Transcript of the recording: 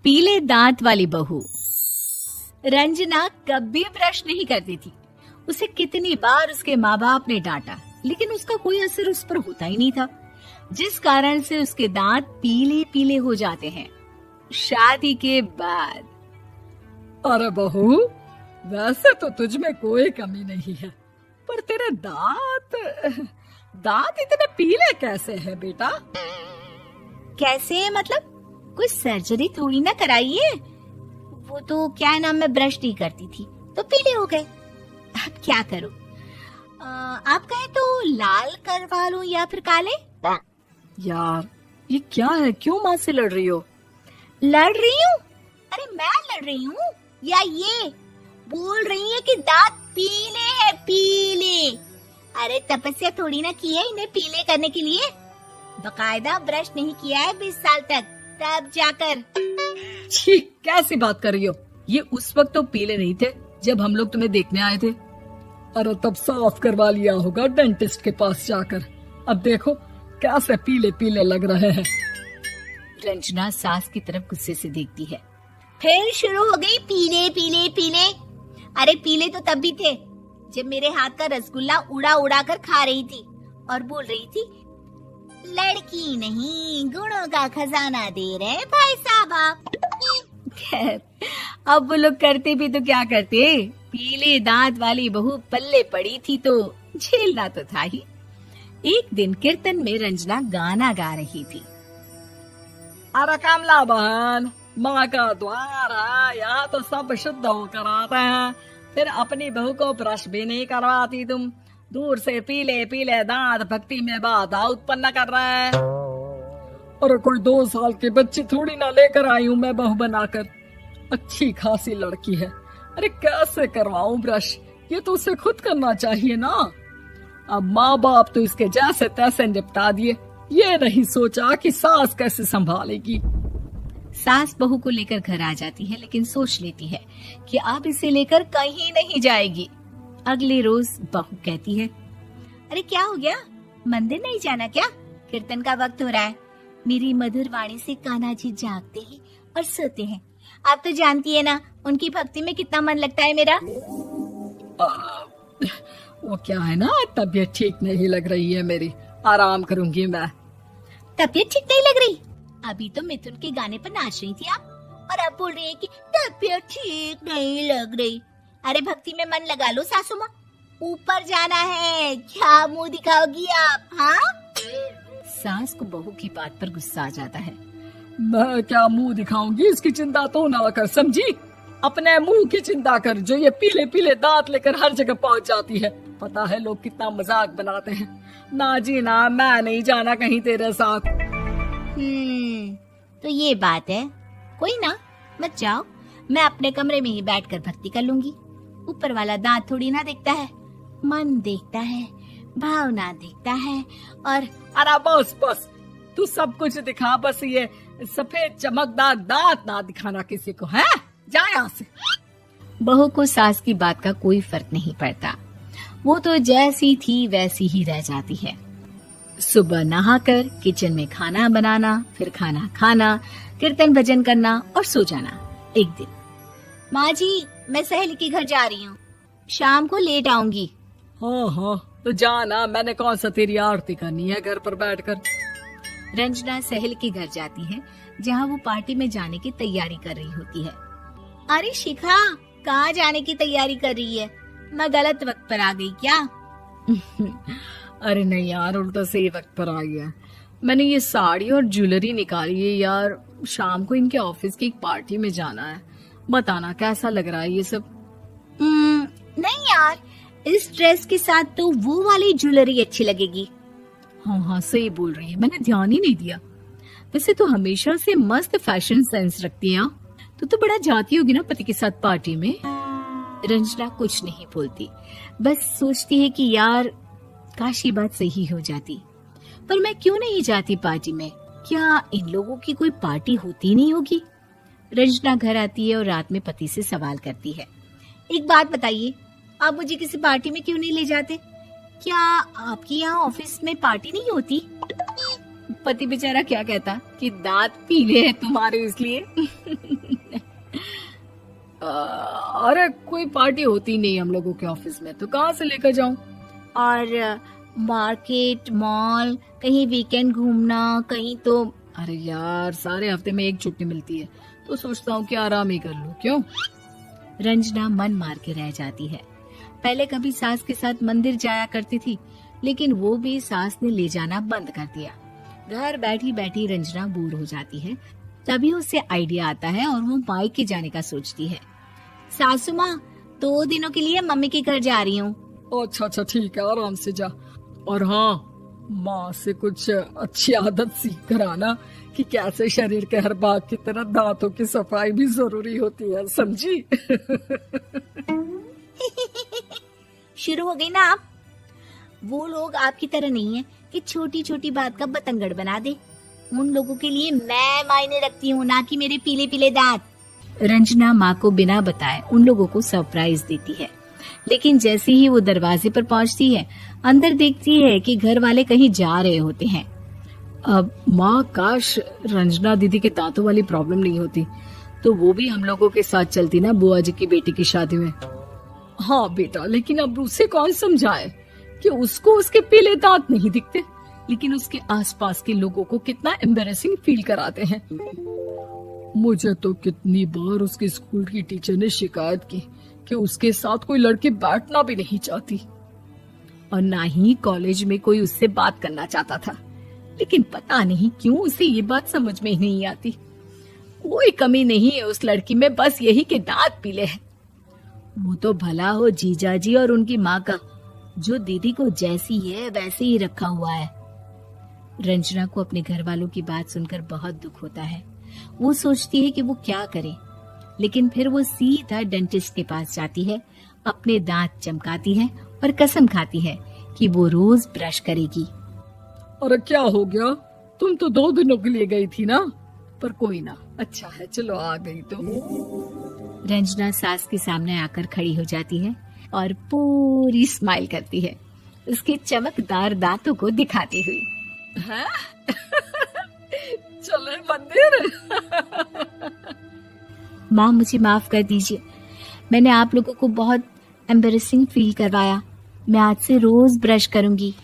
पीले दांत वाली बहू। रंजना कभी ब्रश नहीं करती थी। उसे कितनी बार उसके माँ बाप ने डांटा, लेकिन उसका कोई असर उस पर होता ही नहीं था, जिस कारण से उसके दांत पीले पीले हो जाते हैं। शादी के बाद अरे बहू, वैसे तो तुझ में कोई कमी नहीं है, पर तेरे दांत इतने पीले कैसे हैं बेटा? कैसे मतलब? कोई सर्जरी थोड़ी ना कराई है। वो तो क्या नाम, मैं ब्रश नहीं करती थी तो पीले हो गए। अब क्या करूं? आप कहें तो लाल करवा लूं या फिर काले? यार ये क्या है, क्यों माँ से लड़ रही हो? लड़ रही हूँ? अरे मैं लड़ रही हूँ या ये बोल रही है कि दांत पीले हैं, पीले। अरे तपस्या थोड़ी ना की है इन्हें पीले करने के लिए। बकायदा ब्रश नहीं किया है 20 साल तक, तब जाकर। छी, कैसी बात कर रही हो? ये उस वक्त तो पीले नहीं थे जब हम लोग तुम्हें देखने आए थे। अरे तब साफ करवा लिया होगा डेंटिस्ट के पास जाकर। अब देखो कैसे पीले पीले लग रहे हैं। रंजना सास की तरफ गुस्से से देखती है। फिर शुरू हो गई पीले पीले पीले। अरे पीले तो तब भी थे जब मेरे हाथ का रसगुल्ला उड़ा उड़ा कर खा रही थी और बोल रही थी, लड़की नहीं गुणों का खजाना दे रहे भाई साहब आप। खैर, अब वो लोग करते भी तो क्या करते, पीले दांत वाली बहू पल्ले पड़ी थी तो झेलना तो था ही। एक दिन कीर्तन में रंजना गाना गा रही थी। अरे कमला बहन, माँ का द्वार है, यहाँ तो सब शुद्ध होकर आते हैं, फिर अपनी बहू को ब्रश भी नहीं करवाती तुम। दूर से पीले पीले दांत भक्ति में बाधा उत्पन्न कर रहे हैं। अरे कोई 2 साल की बच्ची थोड़ी ना लेकर आई हूँ मैं बहू बनाकर। अच्छी खासी लड़की है, अरे कैसे करवाऊं ब्रश? ये तो उसे खुद करना चाहिए ना। अब माँ बाप तो इसके जैसे तैसे निपटा दिए, ये नहीं सोचा कि सास कैसे संभालेगी। सास बहू को लेकर घर आ जाती है, लेकिन सोच लेती है कि अब इसे लेकर कहीं नहीं जाएगी। अगले रोज बहू कहती है, अरे क्या हो गया, मंदिर नहीं जाना क्या? कीर्तन का वक्त हो रहा है। मेरी मधुर वाणी से कान्हा जी जागते हैं और सोते हैं। आप तो जानती है ना उनकी भक्ति में कितना मन लगता है मेरा। वो क्या है ना, तबीयत ठीक नहीं लग रही है मेरी, आराम करूंगी मैं। तबीयत ठीक नहीं लग रही? अभी तो मिथुन के गाने पर नाच रही थी आप, और अब बोल रही है कि तबीयत ठीक नहीं लग रही। अरे भक्ति में मन लगा लो सासू माँ, ऊपर जाना है, क्या मुंह दिखाओगी आप? हाँ? सास को बहू की बात पर गुस्सा आ जाता है। मैं क्या मुंह दिखाऊंगी, इसकी चिंता तो ना कर, समझी? अपने मुंह की चिंता कर, जो ये पीले पीले दांत लेकर हर जगह पहुंच जाती है। पता है लोग कितना मजाक बनाते हैं। ना जी ना, मैं नहीं जाना कहीं तेरे साथ। तो ये बात है, कोई ना, मत जाओ, मैं अपने कमरे में ही बैठकर भक्ति कर लूंगी। ऊपर वाला दांत थोड़ी ना देखता है, मन देखता है, भावना देखता है। और अरे बस बस, तू सब कुछ दिखा, बस ये सफेद चमकदार दांत ना दिखाना किसी को, है? जा यहाँ से। बहू को सास की बात का कोई फर्क नहीं पड़ता, वो तो जैसी थी वैसी ही रह जाती है। सुबह नहाकर किचन में खाना बनाना, फिर खाना खाना, कीर्तन भजन करना और सो जाना। एक दिन, माँ जी मैं सहेली के घर जा रही हूँ, शाम को लेट आऊंगी। हाँ हाँ तो जाना, मैंने कौन सा तेरी आरती करनी है घर पर बैठकर। रंजना सहेली के घर जाती है, जहाँ वो पार्टी में जाने की तैयारी कर रही होती है। अरे शिखा, कहाँ जाने की तैयारी कर रही है? मैं गलत वक्त पर आ गई क्या? अरे नहीं यार, उल्टा सही वक्त पर आ गया। मैंने ये साड़ी और ज्वेलरी निकाली है यार, शाम को इनके ऑफिस की एक पार्टी में जाना है। बताना कैसा लग रहा है ये सब? नहीं यार, इस ड्रेस के साथ तो वो वाली ज्वेलरी अच्छी लगेगी। हाँ हाँ सही बोल रही है, मैंने ध्यान ही नहीं दिया। वैसे तो हमेशा से मस्त फैशन सेंस रखती है। तो बड़ा जाती होगी ना पति के साथ पार्टी में। रंजना कुछ नहीं बोलती, बस सोचती है कि यार काश ये बात सही हो जाती, पर मैं क्यों नहीं जाती पार्टी में? क्या इन लोगों की कोई पार्टी होती नहीं होगी? रंजना घर आती है और रात में पति से सवाल करती है, एक बात बताइए, आप मुझे किसी पार्टी में क्यों नहीं ले जाते? क्या आपकी यहाँ ऑफिस में पार्टी नहीं होती? पति बेचारा क्या कहता कि दांत पीले हैं तुम्हारे इसलिए। अरे कोई पार्टी होती नहीं हम लोगों के ऑफिस में, तो कहाँ से लेकर जाऊं? और मार्केट, मॉल, कहीं वीकेंड घूमना, कहीं तो। अरे यार सारे हफ्ते में एक छुट्टी मिलती है, तो सोचता हूँ कि आराम ही कर लूं। क्यों? रंजना मन मार के रह जाती है। पहले कभी सास के साथ मंदिर जाया करती थी, लेकिन वो भी सास ने ले जाना बंद कर दिया। घर बैठी बैठी रंजना बोर हो जाती है। तभी उसे आइडिया आता है और वो मायके जाने का सोचती है। सासू माँ, 2 दिनों के लिए मम्मी के घर जा रही हूँ। अच्छा ठीक है, आराम से जा। और हाँ, माँ से कुछ अच्छी आदत सीख कर आना कि कैसे शरीर के हर भाग की तरह दांतों की सफाई भी जरूरी होती है, समझी? शुरू हो गई ना आप। वो लोग आपकी तरह नहीं है कि छोटी छोटी बात का बतंगड़ बना दे। उन लोगों के लिए मैं मायने रखती हूँ, ना कि मेरे पीले पीले दांत। रंजना माँ को बिना बताए उन लोगों को सरप्राइज देती है, लेकिन जैसे ही वो दरवाजे पर पहुंचती है, अंदर देखती है कि घर वाले कहीं जा रहे होते हैं। अब माँ, काश रंजना दीदी के दांतों वाली प्रॉब्लम नहीं होती, तो वो भी हम लोगों के साथ चलती ना बुआ जी की बेटी की शादी में। हाँ बेटा, लेकिन अब उसे कौन समझाए कि उसको उसके पीले दांत नहीं दिखते, लेकिन उसके आसपास के लोगों को कितना एम्बैरेसिंग फील कराते हैं। मुझे तो कितनी बार उसके स्कूल की टीचर ने शिकायत की कि उसके साथ कोई लड़की बैठना भी नहीं चाहती, और ना ही कॉलेज में कोई उससे बात करना चाहता था। लेकिन पता नहीं क्यों उसे ये बात समझ में ही नहीं आती। कोई कमी नहीं है उस लड़की में, बस यही कि दांत पीले हैं। वो तो भला हो जीजा जी और उनकी माँ का, जो दीदी को जैसी है वैसे ही रखा हुआ है। रंजना को अपने घर वालों की बात सुनकर बहुत दुख होता है। वो सोचती है कि वो क्या करे, लेकिन फिर वो सीधा डेंटिस्ट के पास जाती है, अपने दांत चमकाती है और कसम खाती है कि वो रोज ब्रश करेगी। अरे क्या हो गया? तुम तो 2 दिनों के लिए गई थी ना, पर कोई ना, अच्छा है, चलो आ गई तो। रंजना सास के सामने आकर खड़ी हो जाती है और पूरी स्माइल करती है, उसके चमकदार दांतों को दिखाती हुई। हैं? चले मंदिर। माँ, मुझे माफ कर दीजिए, मैंने आप लोगों को बहुत एम्बैरेसिंग फील करवाया। मैं आज से रोज ब्रश करूंगी।